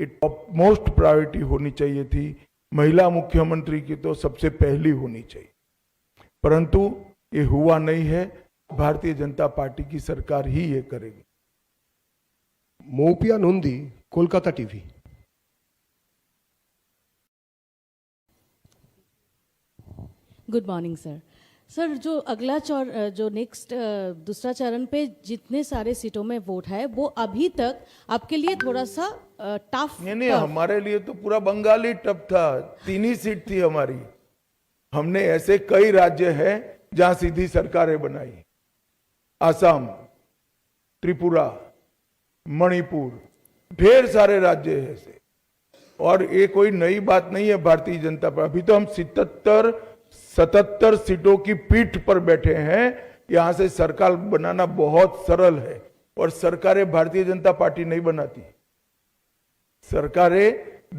ये top most priority होनी चाहिए थी। महिला मुख्यमंत्री की तो सबसे पहली होनी चाहिए, परंतु ये हुआ नहीं है। भारतीय जनता पार्टी की सरकार ही ये करेगी। Moupiya Nandi, Kolkata TV. Good morning sir. Sir, जो अगला जो नेक्स्ट दूसरा चरण पे जितने सारे सीटों में वोट है वो अभी तक आपके लिए थोड़ा सा टफ। नहीं, हमारे लिए तो पूरा बंगाल ही टफ था। 3 ही सीट थी हमारी। हमने ऐसे कई राज्य हैं जहां सीधी सरकारें बनाई, असम, त्रिपुरा, मणिपुर, ढेर सारे राज्य हैं ऐसे। और ये कोई नई बात नहीं है भारतीय जनता पार्टी। अभी तो हम 77 सीटों की पीठ पर बैठे हैं। यहां से सरकार बनाना बहुत सरल है। और सरकारें भारतीय जनता पार्टी नहीं बनाती, सरकारें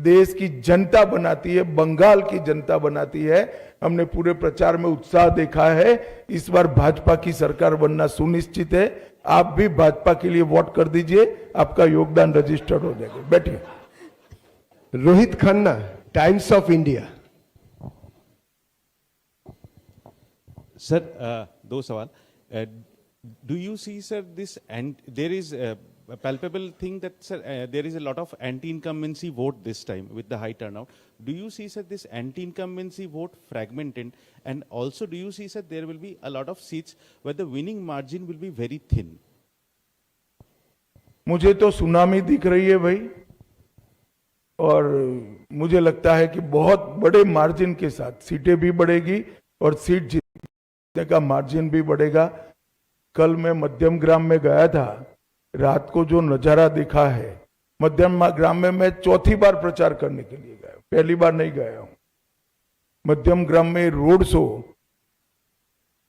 देश की जनता बनाती है, बंगाल की जनता बनाती है। हमने पूरे प्रचार में उत्साह देखा है। इस बार भाजपा की सरकार बनना सुनिश्चित है। आप भी भाजपा के लिए वोट कर दीजिए, आपका योगदान रजिस्टर्ड हो जाएगा। बैठिए। Rohit Khanna, times of India. Sir, दो सवाल। Do you see, sir, this, and there is a palpable thing that, sir, there is a lot of anti-incumbency vote this time with the high turnout. Do you see, sir, this anti-incumbency vote fragmented? And also, do you see, sir, there will be a lot of seats where the winning margin will be very thin? मुझे तो tsunami दिख रही है भाई, और मुझे लगता है कि बहुत बड़े मार्जिन के साथ सीटें भी बढ़ेगी और सीट जीतने का मार्जिन भी बढ़ेगा। कल मैं मध्यम ग्राम में गया था, रात को जो नजारा दिखा है, मध्यम ग्राम में मैं चौथी बार प्रचार करने के लिए गया, पहली बार नहीं गया हूं। मध्यम ग्राम में रोड शो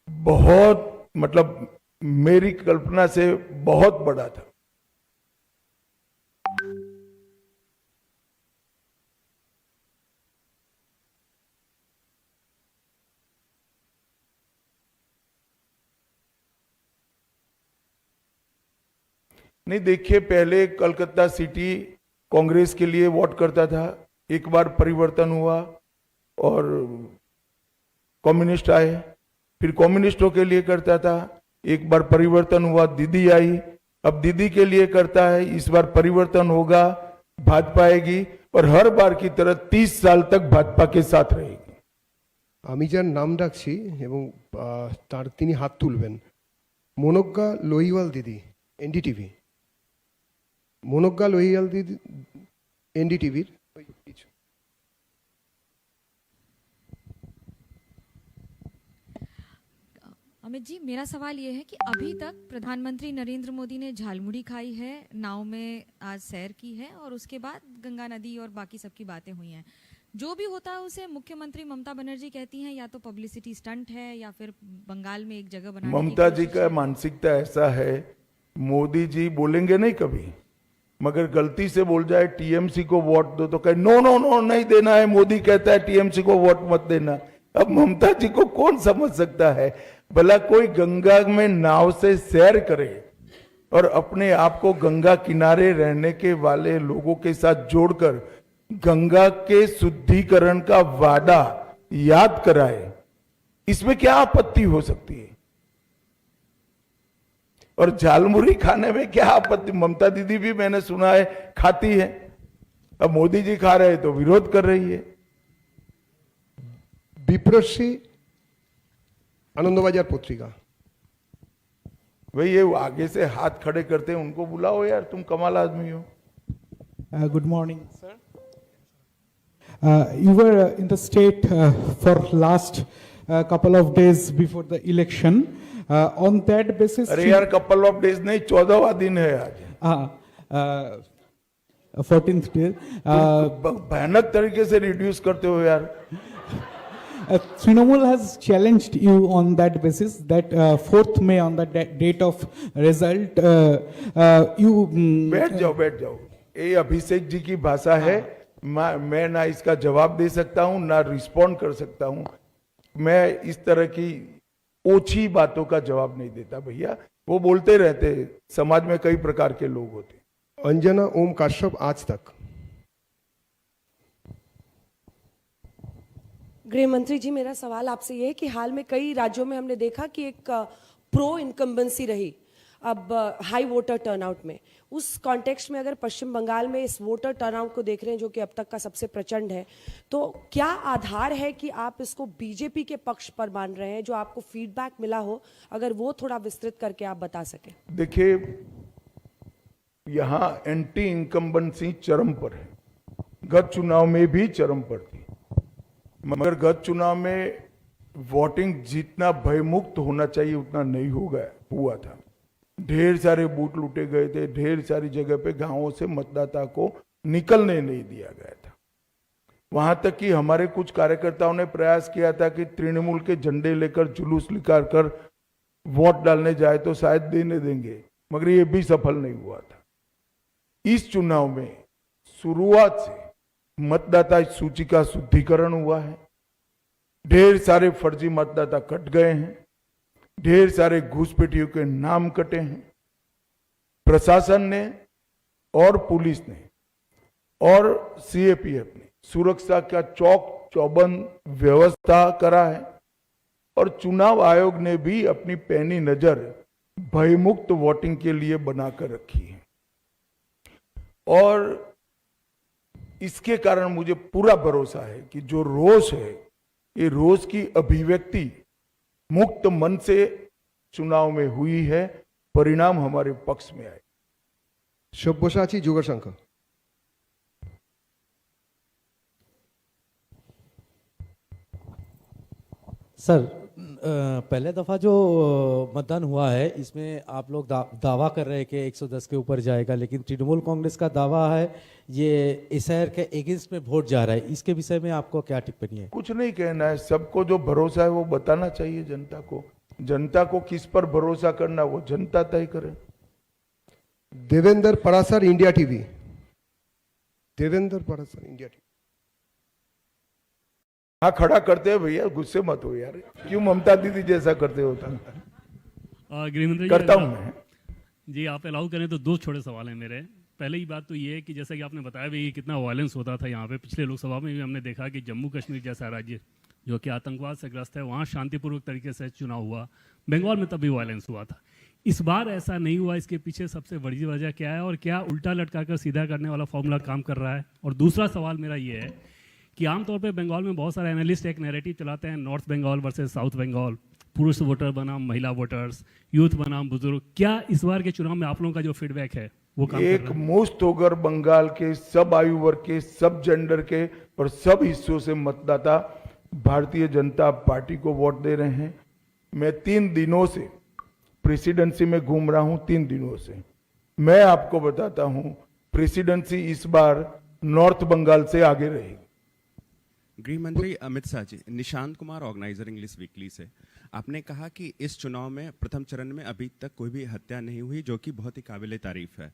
बहुत, मतलब मेरी कल्पना से बहुत बड़ा था। नहीं, देखिए, पहले कलकत्ता सिटी कांग्रेस के लिए वोट करता था, एक बार परिवर्तन हुआ और कम्युनिस्ट आए, फिर कम्युनिस्टों के लिए करता था, एक बार परिवर्तन हुआ, दीदी आई, अब दीदी के लिए करता है, इस बार परिवर्तन होगा, भाजपा आएगी और हर बार की तरह 30 साल तक भाजपा के साथ रहेगी। আমি যার নাম ডাকছি এবং তার তিনি হাত তুলবেন, মনোজ্ঞা লোহিওয়াল দিদি, এনডিটিভি। মনোজ্ঞা লোহিয়াল দিদি, এনডিটিভির। अमित जी, मेरा सवाल ये है कि अभी तक प्रधानमंत्री नरेंद्र मोदी ने झालमुड़ी खाई है, नाव में आज सैर की है और उसके बाद गंगा नदी और बाकी सबकी बातें हुई हैं। जो भी होता है उसे मुख्यमंत्री ममता बनर्जी कहती हैं या तो पब्लिसिटी स्टंट है या फिर बंगाल में एक जगह बनाने की ममता जी कोशिश का है। मानसिकता ऐसा है, मोदी जी बोलेंगे नहीं कभी, मगर गलती से बोल जाए टीएमसी को वोट दो तो कहे नो नो नो नहीं देना है, मोदी कहता है टीएमसी को वोट मत देना। अब ममता जी को कौन समझ सकता है? भला कोई गंगा में नाव से सैर करे और अपने आप को गंगा किनारे रहने के वाले लोगों के साथ जोड़कर गंगा के शुद्धिकरण का वादा याद कराए, इसमें क्या आपत्ति हो सकती है? और झालमुड़ी खाने में क्या आपत्ति? ममता दीदी भी मैंने सुना है खाती है, अब मोदी जी खा रहे हैं तो विरोध कर रही है। বিপ্রশ্রী, आनंदबाजार पत्रिका। भाई ये आगे से हाथ खड़े करते हैं, उनको बुलाओ यार, तुम कमाल आदमी हो। Good morning, sir. You were in the state for last couple of days before the election. On that basis, अरे यार, कपल ऑफ डेज नहीं, 14वां दिन है आज। 14th day. भयानक तरीके से रिड्यूस करते हो यार। Trinamool has challenged you on that basis that 4th May on the date of result, you. बैठ जाओ। ये अभिषेक जी की भाषा है, मैं ना इसका जवाब दे सकता हूं ना रिस्पॉन्ड कर सकता हूं। मैं इस तरह की ओछी बातों का जवाब नहीं देता भैया, वो बोलते रहते, समाज में कई प्रकार के लोग होते। अंजना ओम काश्यप, आज तक। गृह मंत्री जी, मेरा सवाल आपसे ये है कि हाल में कई राज्यों में हमने देखा कि एक प्रो इनकम्बेंसी रही अब हाई वोटर टर्नआउट में। उस कॉन्टेक्स्ट में अगर पश्चिम बंगाल में इस वोटर टर्नआउट को देख रहे हैं जो कि अब तक का सबसे प्रचंड है, तो क्या आधार है कि आप इसको बीजेपी के पक्ष पर मान रहे हैं? जो आपको फीडबैक मिला हो, अगर वो थोड़ा विस्तृत करके आप बता सकें। देखिए, यहाँ एंटी इनकम्बेंसी चरम पर है। गत चुनाव में भी चरम पर थी, मगर गत चुनाव में वोटिंग जितना भयमुक्त होना चाहिए उतना नहीं हुआ था। ढेर सारे बूथ लूटे गए थे, ढेर सारी जगह पे गांवों से मतदाता को निकलने नहीं दिया गया था। वहां तक कि हमारे कुछ कार्यकर्ताओं ने प्रयास किया था कि तृणमूल के झंडे लेकर जुलूस निकाल कर वोट डालने जाए तो शायद देने देंगे, मगर ये भी सफल नहीं हुआ था। इस चुनाव में शुरुआत से मतदाता सूची का शुद्धिकरण हुआ है। ढेर सारे फर्जी मतदाता कट गए हैं, ढेर सारे घुसपैठियों के नाम कटे हैं। प्रशासन ने और पुलिस ने और सीएपीएफ ने सुरक्षा का चौक चौबंद व्यवस्था करा है, और चुनाव आयोग ने भी अपनी पैनी नजर भयमुक्त वोटिंग के लिए बनाकर रखी है। और इसके कारण मुझे पूरा भरोसा है कि जो रोष है, ये रोष की अभिव्यक्ति मुक्त मन से चुनाव में हुई है, परिणाम हमारे पक्ष में आए। सब्यसाची जोगाशंकर। सर, पहले दफ़ा जो मतदान हुआ है इसमें आप लोग दावा कर रहे हैं कि 110 के ऊपर जाएगा, लेकिन तृणमूल कांग्रेस का दावा है ये एसआईआर के अगेंस्ट में वोट जा रहा है। इसके विषय में आपको क्या टिप्पणी है? कुछ नहीं कहना है, सबको जो भरोसा है वो बताना चाहिए जनता को। जनता को किस पर भरोसा करना वो जनता तय करे। Devendra Parashar, India TV. Devendra Parashar, India TV. हाँ, खड़ा करते हैं भैया, गुस्से मत हो यार, क्यों ममता दीदी जैसा करते होता। गृहमंत्री करता हूं मैं जी, आप अलाउ करें तो दो छोटे सवाल हैं मेरे। पहले ही बात तो ये है कि जैसा कि आपने बताया भी कितना वायलेंस होता था यहाँ पे, पिछले लोकसभा में भी हमने देखा कि जम्मू कश्मीर जैसा राज्य जो कि आतंकवाद से ग्रस्त है, वहाँ शांतिपूर्वक तरीके से चुनाव हुआ। बंगाल में तब भी वायलेंस हुआ था। इस बार ऐसा नहीं हुआ, इसके पीछे सबसे बड़ी वजह क्या है, और क्या उल्टा लटका कर सीधा करने वाला फॉर्मूला काम कर रहा है? और दूसरा सवाल मेरा ये है कि आमतौर पे बंगाल में बहुत सारे एनालिस्ट एक नैरेटिव चलाते हैं, North Bengal versus South Bengal, पुरुष वोटर बनाम महिला वोटर्स, यूथ बनाम बुजुर्ग। क्या इस बार के चुनाव में आप लोगों का जो फीडबैक है वो काम एक कर रहा है? मुश्त होकर बंगाल के सब आयु वर्ग के, सब जेंडर के और सब हिस्सों से मतदाता भारतीय जनता पार्टी को वोट दे रहे हैं। मैं 3 दिनों से प्रेसिडेंसी में घूम रहा हूं, 3 दिनों से। मैं आपको बताता हूं, प्रेसिडेंसी इस बार नॉर्थ बंगाल से आगे रहेगी। गृह मंत्री Amit Shah ji, Nishant Kumar, organizer English weekly से। आपने कहा कि इस चुनाव में प्रथम चरण में अभी तक कोई भी हत्या नहीं हुई, जो कि बहुत ही काबिले तारीफ है।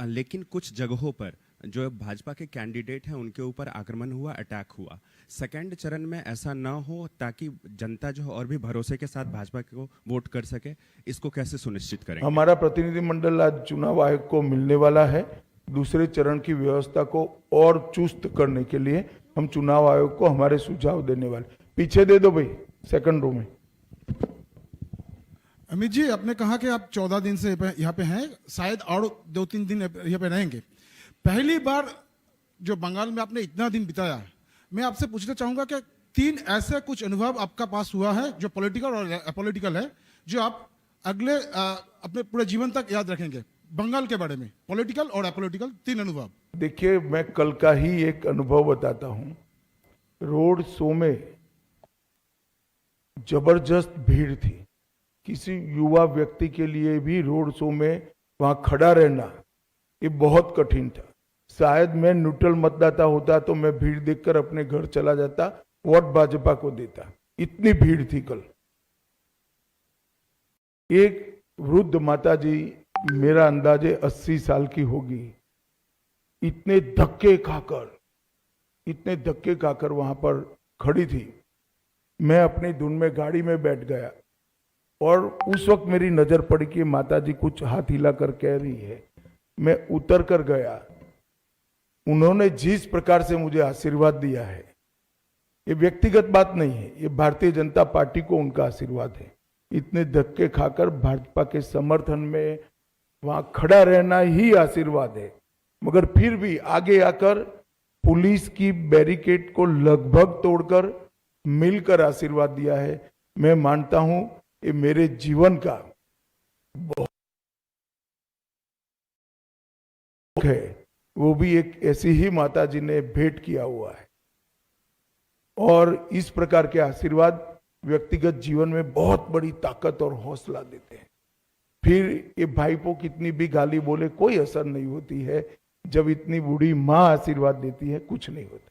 लेकिन कुछ जगहों पर जो भाजपा के कैंडिडेट हैं उनके ऊपर आक्रमण हुआ, अटैक हुआ। सेकंड चरण में ऐसा ना हो ताकि जनता जो है और भी भरोसे के साथ भाजपा को वोट कर सके, इसको कैसे सुनिश्चित करेंगे? हमारा प्रतिनिधिमंडल आज चुनाव आयोग को मिलने वाला है। दूसरे चरण की व्यवस्था को और चुस्त करने के लिए हम चुनाव आयोग को हमारे सुझाव देने वाले। पीछे दे दो भाई, सेकंड रो में। अमित जी, आपने कहा कि आप 14 दिन से यहाँ पे हैं, शायद और 2-3 दिन यहाँ पे रहेंगे। पहली बार जो बंगाल में आपने इतना दिन बिताया है, मैं आपसे पूछना चाहूंगा कि 3 ऐसे कुछ अनुभव आपका पास हुआ है जो पॉलिटिकल और अपॉलिटिकल है, जो आप अगले अपने पूरे जीवन तक याद रखेंगे बंगाल के बारे में, पॉलिटिकल और अपॉलिटिकल 3 अनुभव। देखिए, मैं कल का ही एक अनुभव बताता हूं। रोड शो में जबरदस्त भीड़ थी। किसी युवा व्यक्ति के लिए भी रोड शो में वहां खड़ा रहना ये बहुत कठिन था। शायद मैं न्यूट्रल मतदाता होता तो मैं भीड़ देखकर अपने घर चला जाता, वोट भाजपा को देता। इतनी भीड़ थी कल। एक वृद्ध माता जी, मेरा अंदाजे 80 साल की होगी, इतने धक्के खाकर वहां पर खड़ी थी। मैं अपनी धुन में गाड़ी में बैठ गया और उस वक्त मेरी नजर पड़ी कि माता जी कुछ हाथ हिलाकर कह रही है। मैं उतर कर गया। उन्होंने जिस प्रकार से मुझे आशीर्वाद दिया है, ये व्यक्तिगत बात नहीं है, ये भारतीय जनता पार्टी को उनका आशीर्वाद है। इतने धक्के खाकर भाजपा के समर्थन में वहां खड़ा रहना ही आशीर्वाद है, मगर फिर भी आगे आकर पुलिस की बैरिकेड को लगभग तोड़कर मिलकर आशीर्वाद दिया है। मैं मानता हूं ये मेरे जीवन का बहुत है, वो भी एक ऐसी ही माता जी ने भेंट किया हुआ है। और इस प्रकार के आशीर्वाद व्यक्तिगत जीवन में बहुत बड़ी ताकत और हौसला देते हैं। फिर ये भाईपो कितनी भी गाली बोले कोई असर नहीं होती है, जब इतनी बूढ़ी माँ आशीर्वाद देती है कुछ नहीं होता।